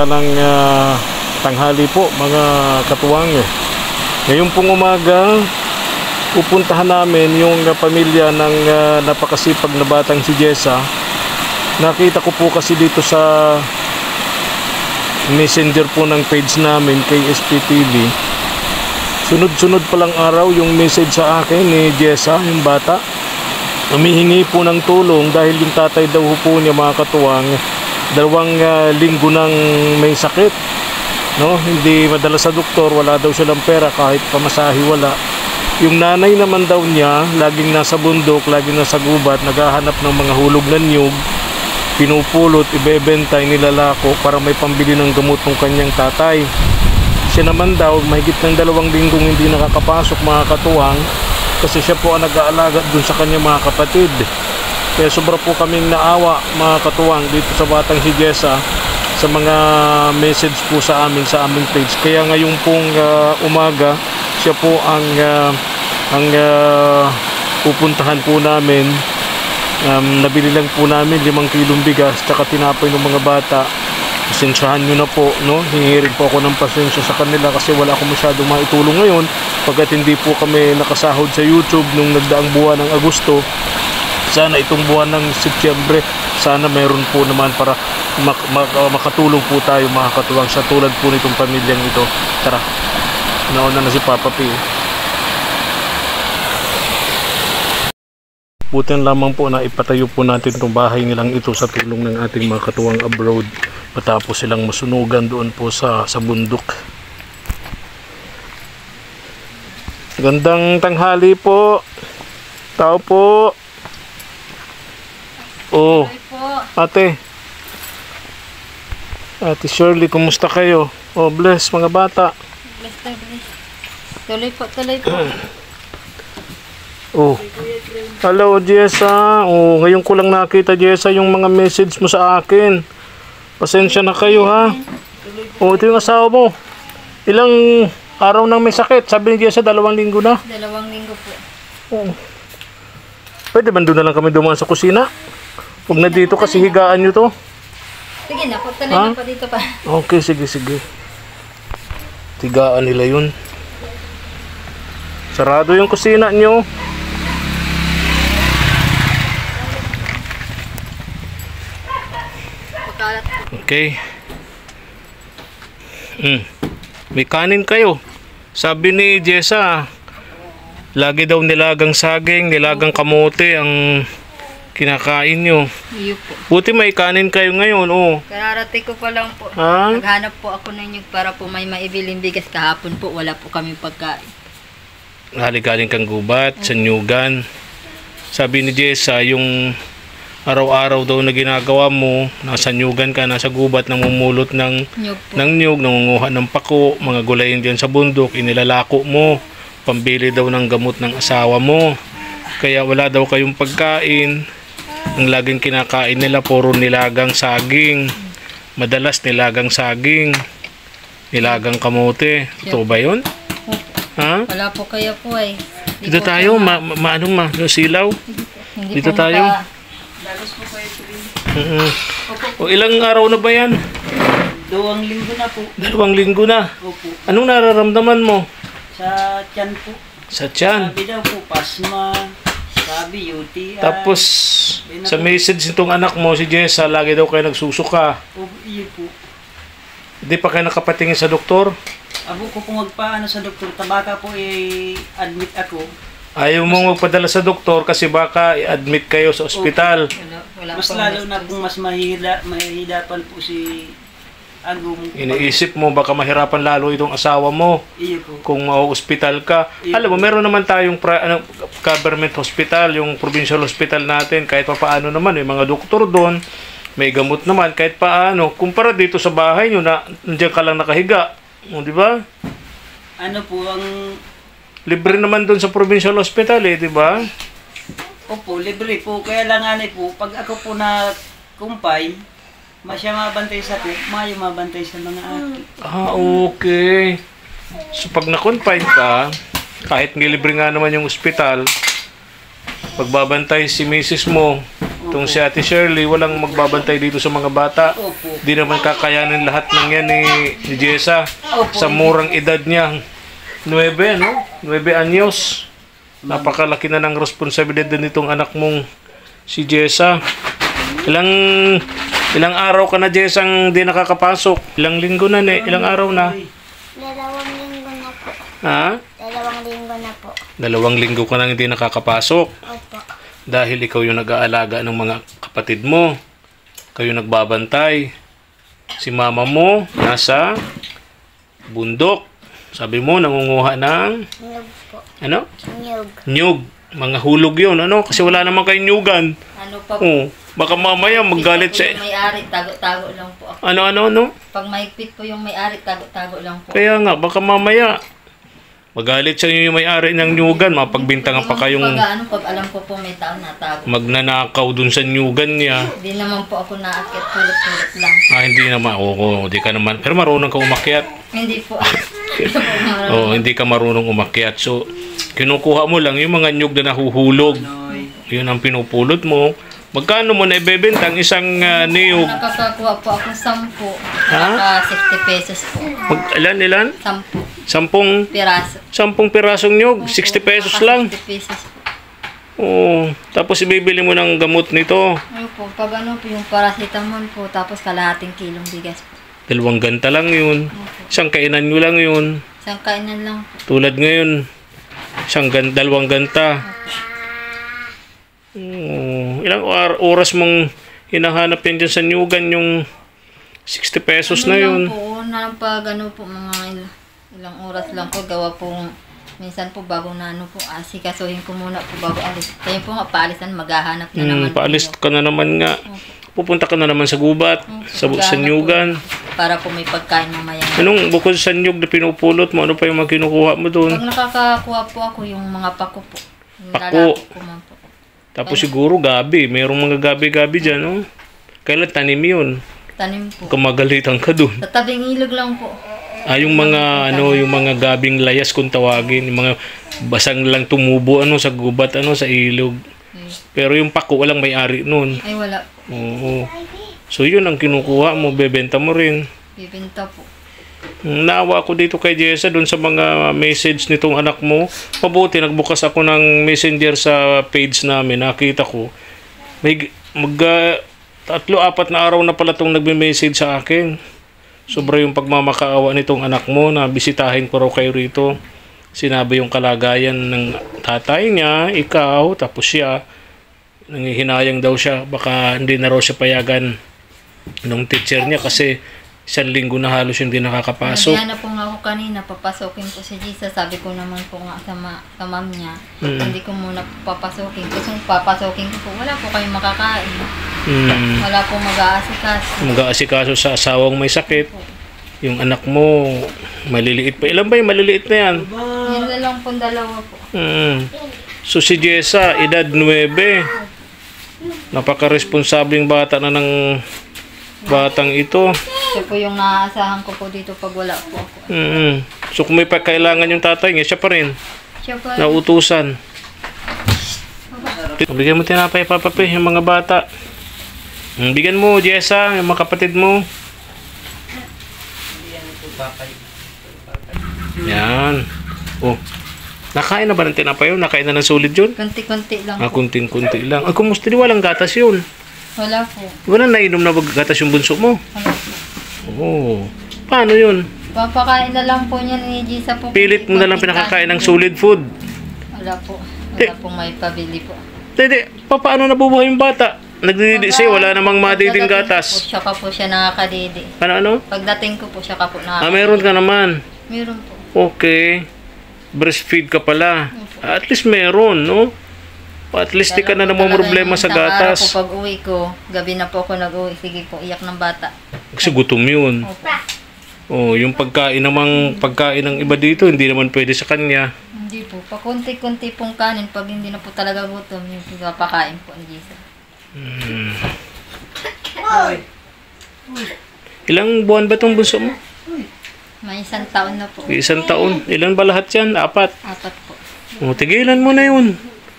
mapagpalang tanghali po mga katuwang. Ngayon pong umaga, pupuntahan namin yung pamilya ng napakasipag na batang si Jessa. Nakita ko po kasi dito sa messenger po ng page namin kay SPTV. Sunod-sunod palang araw yung message sa akin ni Jessa, yung bata. Humihingi po ng tulong dahil yung tatay daw po niya mga katuwang 2 linggo nang may sakit, no? Hindi madala sa doktor, wala daw silang pera, kahit pamasahe wala. Yung nanay naman daw niya laging nasa bundok, laging nasa gubat, naghahanap ng mga hulog na niyog, pinupulot, ibebenta, nilalako para may pambili ng gamot ng kanyang tatay. Siya naman daw mahigit ng 2 linggong hindi nakakapasok mga katuwang, kasi siya po ang nag-aalaga dun sa kanyang mga kapatid. Kaya sobra po kaming naawa mga katuwang dito sa batang si Jessa sa mga message po sa amin sa aming page. Kaya ngayon pong umaga siya po ang pupuntahan po namin. Nabili lang po namin 5 kilong bigas tsaka tinapay ng mga bata. Pasensyahan nyo na po, no? Hingi rin po ako ng pasensya sa kanila kasi wala akong masyadong maitulong ngayon pagkat hindi po kami nakasahod sa YouTube nung nagdaang buwan ng Agosto. Sana itong buwan ng Setyembre, sana mayroon po naman para makatulong po tayo mga katuwang sa tulad po nitong pamilyang ito. Tara, nauna na si Papa P. Buti lamang po na ipatayo po natin itong bahay nilang ito sa tulong ng ating mga katuwang abroad matapos silang masunugan doon po sa bundok. Gandang tanghali po. Tao po. Oh, ate Shirley, kumusta kayo? Oh, bless mga bata. Bless. Tuloy po. Oh, hello Jessa. Oh, ngayon ko lang nakita Jessa yung mga message mo sa akin. Pasensya na kayo ha. Oh, ito yung asawa mo. Ilang araw nang may sakit? Sabi ni Jessa 2 linggo na. 2 linggo po. Oh. Pwede ba doon na lang kami dumaan sa kusina? Huwag na dito kasi higaan nyo to. Sige na, pagtanay na pa dito pa. Okay, sige. Higaan nila yun. Sarado yung kusina nyo. Okay. May kanin kayo. Sabi ni Jessa, lagi daw nilagang saging, nilagang kamote ang kinakain nyo. Iyo po. Buti may kanin kayo ngayon, oh. Kararating ko pa lang po. Ha? Naghanap po ako ng nyug para po may maibiling bigas. Kahapon po, wala po kami pagkain. Galing kang gubat, sa nyugan. Sabi ni Jessa, yung araw-araw daw na ginagawa mo, nasa nyugan ka, nasa gubat, namumulot ng nyug, nangunguha ng pako, mga gulayin dyan sa bundok, inilalako mo, pambili daw ng gamot ng asawa mo. Kaya wala daw kayong pagkain. Ang laging kinakain nila puro nilagang saging. Madalas nilagang saging, nilagang kamote. Ito ba yun? Ha? Wala po kaya po ay. Dito tayo, silaw. Dito tayo. Dalos po kayo po. O ilang araw na ba yan? 2 linggo na po. 2 linggo na. Opo. Anong nararamdaman mo? Sa tiyan po. Sa tiyan. Sabi daw po, pasma. Sabi, UTI. Tapos, sa message nitong anak mo, si Jessa, lagi daw kayo nagsusuka. Iyo po. Hindi pa kayo nakapatingin sa doktor? Abo ko kung magpaano sa doktor, tabaka po i-admit ako. Ayaw mong magpadala sa doktor kasi baka i-admit kayo sa ospital. Wala mas lalo na kung mas mahirapan po si Agum. Iniisip mo baka mahirapan lalo itong asawa mo. Iyo po. Kung ma-hospital ka. Iyo. Alam mo, meron naman tayong government hospital, yung provincial hospital natin, kahit pa paano naman, may mga doktor doon, may gamot naman, kahit paano. Kumpara dito sa bahay nyo na nandiyan ka lang nakahiga. O, di ba? Ano po ang... Libre naman doon sa provincial hospital di ba? Opo, libre po. Kaya lang po, pag ako po na kumpay, masya mabantay sa po, mayo mabantay sa mga aki. Okay. So pag na-confine ka, kahit libre nga naman yung ospital, pagbabantay si misis mo, Itong si Ate Shirley, walang magbabantay dito sa mga bata. Opo. Di naman kakayanin lahat ng yan ni Jessa. Opo. Sa murang edad niya. 9, no? 9 anyos. Napakalaki na ng responsibilidad nitong anak mong si Jessa. Ilang araw ka na, Jessa, ang di nakakapasok? Ilang linggo na, ilang araw na? 2 linggo na po. Ha? 2 linggo na po. 2 linggo ka nang hindi nakakapasok. Opo. Dahil ikaw yung nag-aalaga ng mga kapatid mo. Kayo nagbabantay. Si mama mo nasa bundok. Sabi mo, nangunguha ng Nyug po. ano? Nyug. Nyug. Mga hulog yun, ano? Kasi wala naman kayong nyugan. Ano pa po? Oh, baka mamaya magalit po sa... yung may-ari, tago-tago lang po ako. Ano? Pag mahigpit po yung may-ari, tago-tago lang po. Kaya nga, baka mamaya magalit sa inyo yung may-ari ng nyugan. Mapagbintangan pa kayong Pag alam ko po may tao na tago. magnanakaw dun sa nyugan niya. Hindi naman po ako naakit, pulot-pulot lang. Hindi naman. Oo, hindi ka naman. Pero marunong ka umakyat. Hindi po. Oh, hindi ka marunong umakyat. So, kinukuha mo lang yung mga nyug na nahuhulog. Yun ang pinupulot mo. Magkano mo na ibebenta ang isang niyog? Nakakakuha po ako 10. Ha? Naka 60 pesos po. Ilan? 10 10 piraso. 10 pirasong nyug, 60 pesos Naka lang. 60 pesos po. Oo. Tapos ibibili mo ng gamot nito. Ano po, pag ano po yung paracetamol po, tapos kalahating kilong bigas po. 2 ganta lang yun. Isang kainan nyo lang yun. Isang kainan lang po. Tulad ngayon, 2 ganta. Ilang oras mong hinahanap yan dyan sa nyugan yung 60 pesos na yun. Ano lang po, una lang pag ano po, mga ilang oras lang po, gawa po, minsan po bago na ano po, asikasuhin ko muna po bago alis. Kaya po nga, paalisan, maghahanap na naman. Paalis po. ka na naman nga. Pupunta ka na naman sa gubat, sa Maghahanap nyugan. po, para po may pagkain mamaya. Anong bukod sa nyug na pinupulot mo, ano pa yung mga kinukuha mo doon? Pag nakakakuha po ako, yung mga pako po. Yung Pako. lalako ko man po. Tapos siguro gabi, mayroong mga gabi-gabi dyan, no? Kailan tanim yun? Tanim po. Kamagalitan ka doon. Sa tabing ilog lang po. Yung mga yung mga gabing layas kung tawagin, yung mga basang lang tumubo sa gubat sa ilog. Pero yung pako walang may-ari noon. Ay, wala po. Oo. So yun ang kinukuha mo, bebenta mo rin. Bibenta po. Naawa ako dito kay Jessa doon sa mga message nitong anak mo. Mabuti nagbukas ako ng messenger sa page namin. Nakita ko may 3-4 na araw na pala itong nagme-message sa akin. Sobra yung pagmamakaawa nitong anak mo na bisitahin ko raw kayo rito. Sinabi yung kalagayan ng tatay niya, ikaw, tapos siya. Nangihinayang daw siya. Baka hindi na raw siya payagan ng teacher niya kasi 1 linggo na halos hindi nakakapasok. Nabihan na po nga ako kanina, papasokin ko si Jesus. Sabi ko naman po nga sa ma'am niya, hindi ko muna papasokin. Kasi kung papasokin ko po, wala po kayong makakain. Wala po mag-aasikaso. Mag-aasikaso sa asawang may sakit. Yung anak mo, maliliit pa. Ilan ba yung maliliit na yan? Yan na lang po 2 po. So si Jessa, edad 9. Napaka-responsabling bata na ng batang ito. Siya po yung naaasahan ko po dito pag wala po ako. So kung may pagkailangan yung tatay niya, siya pa rin. Siya po, Nautusan. Bigyan mo tinapay, Papa P, yung mga bata. Bigyan mo, Jessa, yung mga kapatid mo. Yan. Oh. Nakain na ba ng tinapay yun? Nakain na ng solid yun? konti-konti lang. Kunting-kunti lang. Kumusta? Di walang gatas yun. Wala po. Wala nainom na gatas yung bunso mo. Wala po. Oo. Paano yun? Papakain na lang po niya ni Gisa po. Pilit mo na lang pinakakain ng solid food. Wala po. Wala pong may pabili po. Hindi, paano nabubuhay yung bata? Nagdididi sa'yo, wala namang madiding gatas. Siya ka po siya nakakadidi. Ano? Pagdating ko po siya ka po nakakadidi. Meron ka naman. Meron po. Okay. Breastfeed ka pala. At least meron, no? At least di ka na namang problema sa gatas. Pag uwi ko, gabi na po ako nag-uwi. Sige po, iyak ng bata. Kasi gutom yun. Oh, yung pagkain ng iba dito, hindi naman pwede sa kanya. Hindi po. Pakunti-kunti pong kanin. Pag hindi na po talaga gutom, yung pagpapakain po ni Gisa. Ilang buwan ba itong bunso mo? May 1 taon na po. 1 taon. Ilan ba lahat yan? 4. 4 po. O, tigilan mo na yun.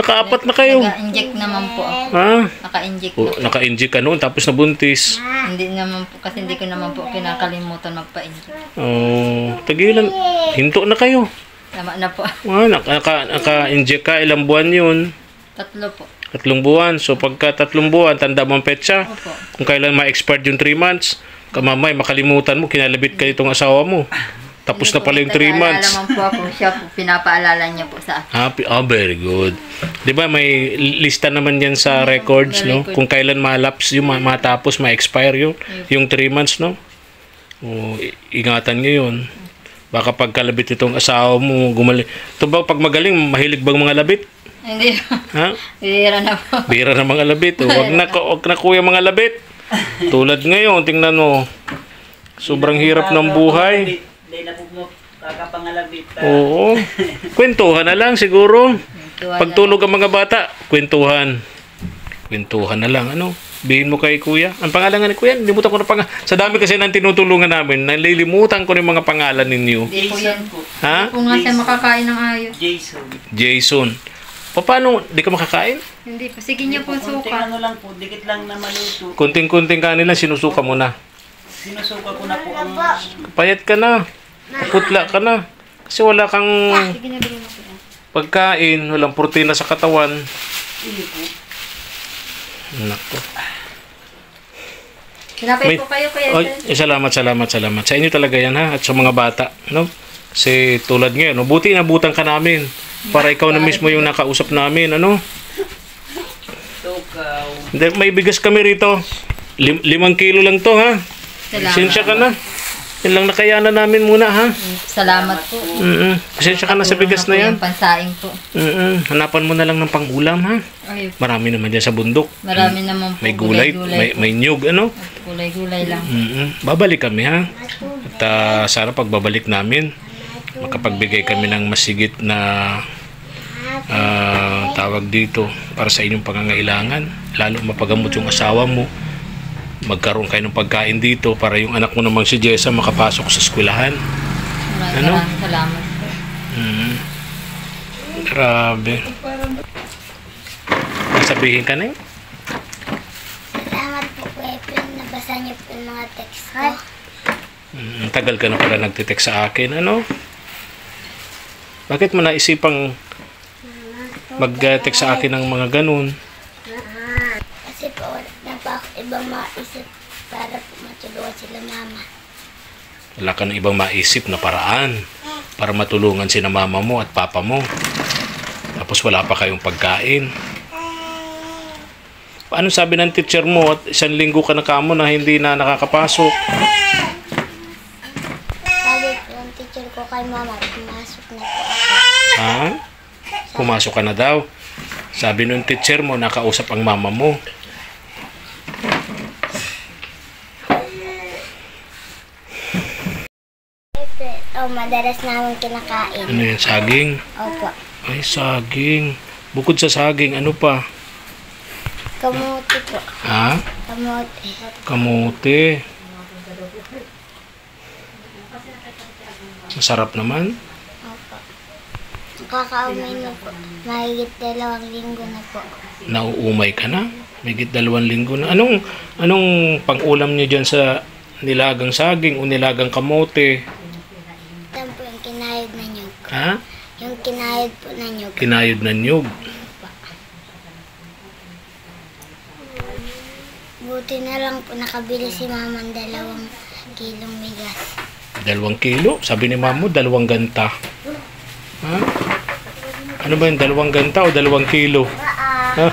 Naka-4 na kayo. Naka-inject naman po ako. Ha? Naka-inject O, na po. naka-inject ka noon, tapos nabuntis. Hindi naman po, kasi hindi ko naman po kinakalimutan magpa-inject. Oh, tagilan. Hinto na kayo. Tama na po. Naka-inject ka, ilang buwan yun? 3 po. 3 buwan. So, pagka 3 buwan, tanda mo ang petsa. Opo. Kung kailan ma-expired yung 3 months, kamamay, makalimutan mo, kinalabit ka itong asawa mo. Tapos na pala yung 3 months. Nag-aalala naman po ako, siya po, pinapaalala niya po sa akin. Happy, very good. 'Di ba may lista naman 'yan sa records, no? Kung kailan ma-lapse yung matapos ma-expire yung 3 months, no? O ingatan niyo 'yun. Baka pagkalabit itong asawa mo gumaling. Ito ba pag magaling mahilig bang mga labit? Hindi po. Ha? Bira na po. Bira ng mga labit. O, wag na kuya mga labit. Tulad ngayon, tingnan mo. Sobrang hirap ng buhay. Hindi na po kakapangalabit. Oo. Kwentuhan na lang siguro. Tuwa Pagtulog ang mga bata, kwentuhan. Kwentuhan na lang. Ano? Bihin mo kay kuya. Ang pangalan nga ni kuya, limutan ko na pangalan. Sa dami kasi nang tinutulungan namin, nalilimutan ko na yung mga pangalan ninyo. Hindi po yan. Jason po. Ha? Hindi po nga siya makakain ng ayos. Jason. Jason. Paano? Di ka makakain? Hindi po. Sige niya po Kunting suka. ano lang po, dikit lang na maluto. Kunting-kunting kanin lang, sinusuka mo na. Sinusuka ko na po ang... Payat ka na. Putla ka na. Kasi wala kang Sige na, bigyan mo po. pagkain, walang protina sa katawan. Hindi po. Nako. Sinapay po kayo, Kuya Ay, Ethel. salamat. Sa inyo talaga yan ha, at sa mga bata, no? Kasi tulad ngayon, no? Buti nabutan ka namin para ikaw na mismo yung nakausap namin, ano? Tukaw. Hindi, may bigas kami rito. 5 kilo lang to, ha? Salamat. Pasensya ka na. Yan lang nakayanan namin muna, ha? Salamat po. Pasensya ka na sa bigas na yan. Yung pansaing po. Hanapan mo na lang ng pangulam, ha? Ay, Marami naman dyan sa bundok. marami naman po. May gulay, may nyug, ano? Gulay-gulay lang. Babalik kami, ha? At sana pagbabalik namin, makapagbigay kami ng masigit na tawag dito para sa inyong pangangailangan. Lalo mapagamot yung asawa mo. Magkaroon kayo ng pagkain dito para yung anak mo namang si Jessa makapasok sa eskwelahan. Maraming salamat po. Grabe. Sabihin ka na yun? Salamat po, Kuya Ethel. Nabasa niyo po yung mga text ko. Tagal ka na pala nagtitext sa akin, ano? Bakit mo naisipang mag-text sa akin ng mga ganun? Kasi po, wala na pa ako ibang maisip para po matulungan sila mama. Wala ka ng ibang maisip na paraan para matulungan si na mama mo at papa mo. Tapos wala pa kayong pagkain. Paano sabi ng teacher mo at 1 linggo ka na kamo na hindi na nakakapasok? Sabi po yung teacher ko kay mama, pumasok na po ako. Ha? Pumasok ka na daw. Sabi ng teacher mo, nakausap ang mama mo. Madalas namin kinakain. Ano yan, saging? Opo. Ay, saging. Bukod sa saging, ano pa? Kamuti po. Ha? Kamuti. Kamote. Masarap naman. Opo. Kakaumay na po. Mahigit 2 linggo na po. Nauumay ka na? Mahigit 2 linggo na. Anong pang-ulam niyo dyan sa nilagang saging o nilagang kamote? Ito po yung kinayod na nyug. Ha? Yung kinayod po na nyug. Kinayod na niyog. Buti na lang po nakabili si mama ng 2 kilong bigas. 2 kilo? Sabi ni mamo, 2 ganta. Ha? Ano ba yung 2 ganta o 2 kilo? Ha?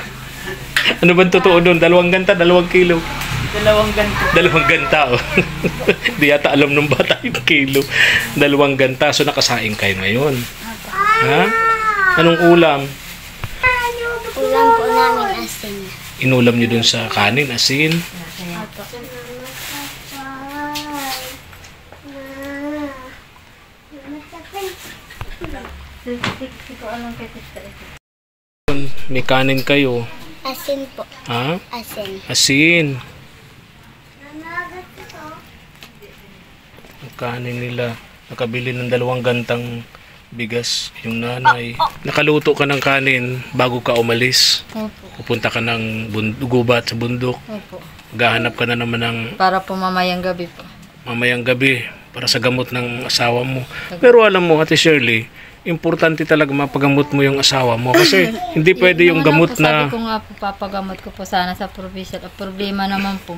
Ano ba totoo doon? 2 ganta, 2 kilo? 2 ganto. 2 ganta, oh. Di yata alam ng bata yung kilo. 2 ganta. So, nakasaing kayo ngayon. Ha? Anong ulam? Ulam po namin asin. Inulam nyo dun sa kanin, asin. Opo. Hindi ko alam kay Tita Ethel. May kanin kayo. Asin po. Ha? Asin. Asin. Ang kanin nila. Nakabili ng 2 gantang bigas yung nanay. Nakaluto ka ng kanin bago ka umalis. Opo. Pupunta ka ng gubat sa bundok. Opo. Gahanap ka na naman ng Para po mamayang gabi po. mamayang gabi para sa gamot ng asawa mo. Pero alam mo, Ate Shirley, importante talaga mapagamot mo yung asawa mo kasi hindi pwede yung gamot na Sabi ko nga po, papagamot ko po sana sa provincial. Ang problema naman po,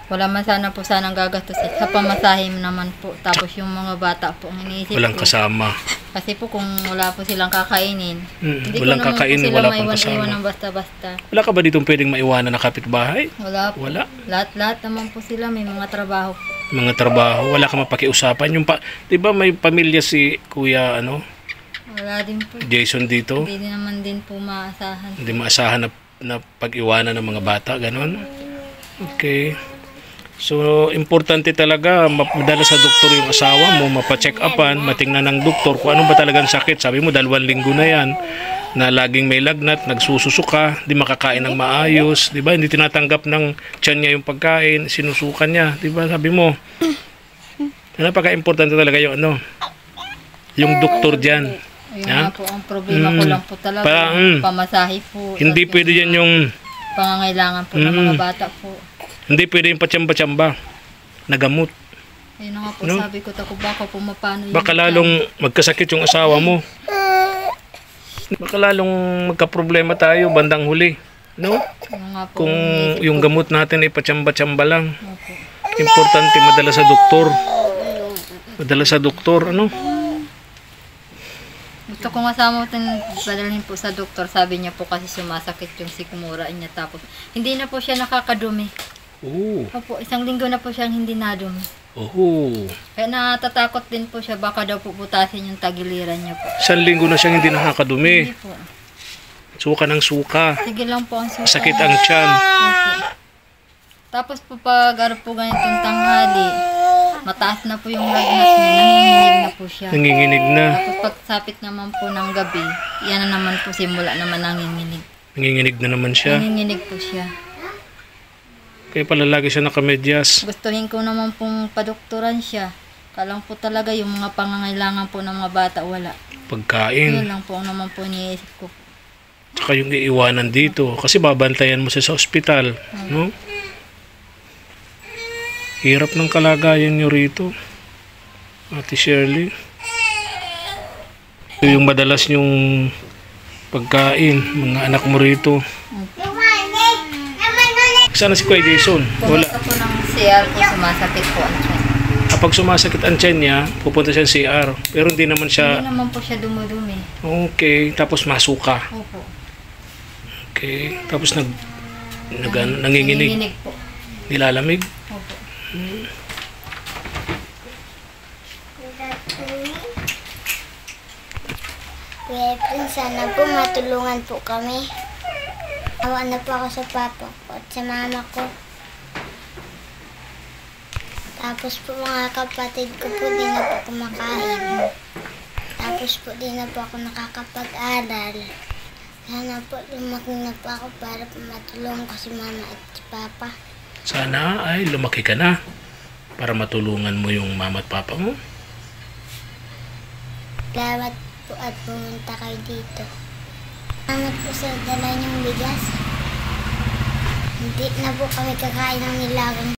wala man sana po sanang gagastos sa pamasahe naman po. Tapos yung mga bata po, ang iniisip walang ko. kasama. Kasi po kung wala po silang kakainin, hindi Walang ko naman kakainin, po sila wala pang maiwan-iwan kasama. ng basta-basta. Wala ka ba ditong pwedeng maiwanan na kapitbahay? Wala po. Wala. Lahat naman po sila, may mga trabaho po. Mga trabaho, wala ka mapakiusapan. Yung 'di ba may pamilya si Kuya Wala din po. Jason dito? Hindi naman din po maasahan. Hindi maasahan na pag-iwanan ng mga bata, ganon. Okay. So, importante talaga madala sa doktor yung asawa mo, mapa-check upan, matingnan ng doktor kung ano ba talagang sakit. Sabi mo, 2 linggo na yan, na laging may lagnat, nagsususuka, di makakain ng maayos, di ba? Hindi tinatanggap ng tiyan niya yung pagkain, sinusukan niya, di ba? Sabi mo, napaka-importante talaga yung yung doktor dyan. Ayun Ha? nga po, ang problema ko lang po talaga, pamasahe po. Hindi Tapos pwede yan yung, pangangailangan po ng mga bata po. hindi pwede yung patsamba-tsamba na gamot. Ayun na nga po, No? sabi ko, tako baka po mapano yun. Baka lalong magkasakit yung asawa mo. Baka lalong magka-problema tayo bandang huli. No? Ayun nga po, Kung iniisip yung ko. gamot natin ay patsamba-tsamba lang. Opo. Importante madala sa doktor. Madala sa doktor, Gusto ko nga sa mo badalhin po sa doktor. Sabi niya po kasi sumasakit yung sikmura niya. Tapos, hindi na po siya nakakadumi. Oo. Opo, 1 linggo na po siyang hindi nadumi. Oo. Kaya natatakot din po siya. Baka daw po butasin yung tagiliran niya po. 1 linggo na siyang hindi nakakadumi. Hindi po. Suka ng suka. Sige lang po ang suka. Sakit ang tiyan. Opo. Tapos po pag araw po ganitong tanghali, mataas na po yung lagnat niya, nanginginig na po siya. Nanginginig na. Tapos pagsapit naman po ng gabi, yan na naman po simula naman nanginginig. Nanginginig na naman siya. Nanginginig po siya. Kaya pala lagi siya nakamedyas. Gustuhin ko naman pong padoktoran siya. Kalang po talaga yung mga pangangailangan po ng mga bata, wala. Yun Pagkain. lang po ang naman po iniisip ko. Tsaka yung iiwanan dito. Kasi babantayan mo siya sa ospital. No? Hirap ng kalagayan nyo rito. Ate Shirley. Ito yung madalas yung pagkain. Mga anak mo rito. Sana si Kuya Jason? Wala. Pumunta po ng CR po, sumasakit po ang tiyan. Kapag sumasakit ang tiyan niya, pupunta siya sa CR. Pero hindi naman Hindi siya, naman po siya dumudumi. okay, tapos masuka. Opo. Okay, tapos nanginginig. Nanginginig po. Nilalamig. Opo. Kuya Efren, sana po matulungan po kami. Awa na po ako sa papa ko at sa mama ko. Tapos po mga kapatid ko po, di na po kumakain. Tapos po di na po ako nakakapag-aral. Sana po lumaki na po ako para po matulungan ko si mama at si papa. Sana ay lumaki ka na para matulungan mo yung mama at papa mo. Salamat po at pumunta kayo dito. Salamat po sa dala niyong bigas. Hindi na po kami kakain ng nilagang